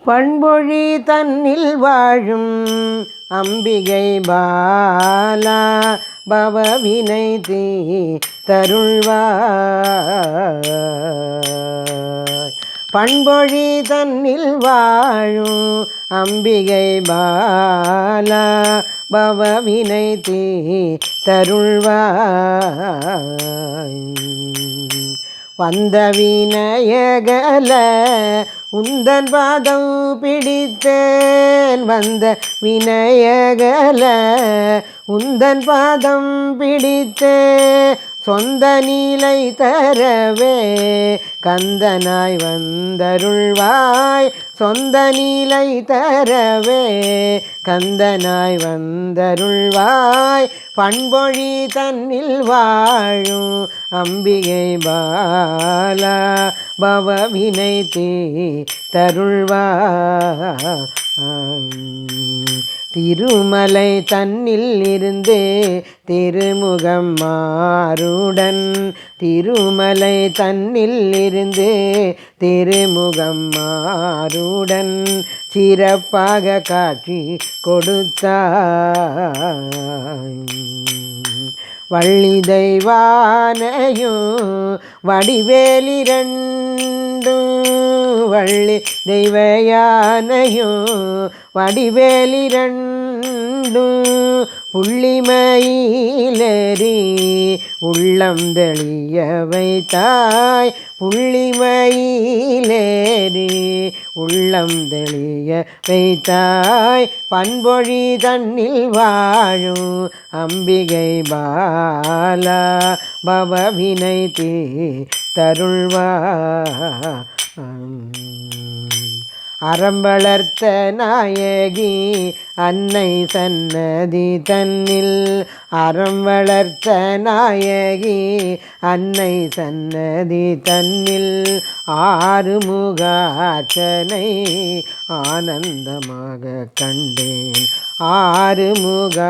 பண்பொழி தன்னில் வாழும் அம்பிகை பாலா பவவினை தருள்வாய். பண்பொழி தன்னில் வாழும் அம்பிகை பாலா பவவினை தருள்வாய். வந்த வினையகல உந்தன் பாதம் பிடித்தேன். வந்த வினையகல உந்தன் பாதம் பிடித்தேன். சொந்த நீலை தரவே கந்தனாய் வந்தருள்வாய். சொந்த நீலை தரவே கந்தனாய் வந்தருள்வாய். பண்பொழி தன்னில் வாழும் அம்பிகை பாலா பவவினை தருள்வாய். திருமலை தன்னில் இருந்தே திருமுகம் மாறுடன். திருமலை தன்னில் இருந்தே திருமுகம் மாறுடன் சிறப்பாக காட்சி கொடுத்தாய். வள்ளி தெய்வானையும் வடிவேலிரண்டும். வள்ளி தெய்வயானையும் வடிவேலிரண்டும் புள்ளிமயிலேறி உள்ளம் தெளிய வைத்தாய். புள்ளிமயிலேறி உள்ளம் தெளிய வைத்தாய். பண்பொழி தன்னில் வாழும் அம்பிகை பாலா பவவினை தருள்வாய். அறம் வளர்த்த நாயகி அன்னை சன்னதி தன்னில். அறம் வளர்த்த நாயகி அன்னை சன்னதி தன்னில். ஆறுமுகார்ச்சனை ஆனந்தமாக கண்டேன். ஆறுமுகார்ச்சனை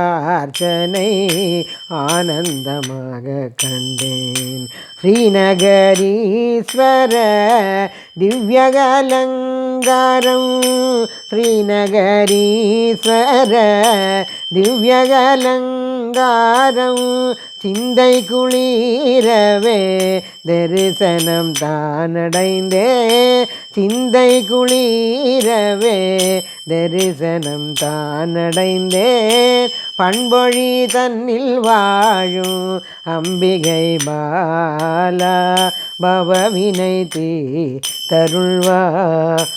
ஆனந்தமாக கண்டேன். ஸ்ரீநகரீஸ்வர திவ்யகலங்காரம். ஸ்ரீநகரீஸ்வர திவ்யகலங்காரம் சிந்தை குளிரவே தரிசனம் தானடைந்தே. சிந்தை குளிரவே தரிசனம் தானடைந்தேன். பண்பொழி தன்னில் வாழும் அம்பிகை பாலா பவவினை தருள்வாய்.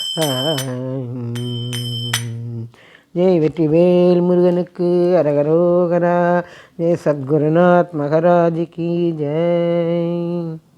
ஜெய் வெற்றிவேல் முருகனுக்கு அரகரோகரா. ஜெய் சத்குருநாத் மகாராஜ் கி ஜெய்.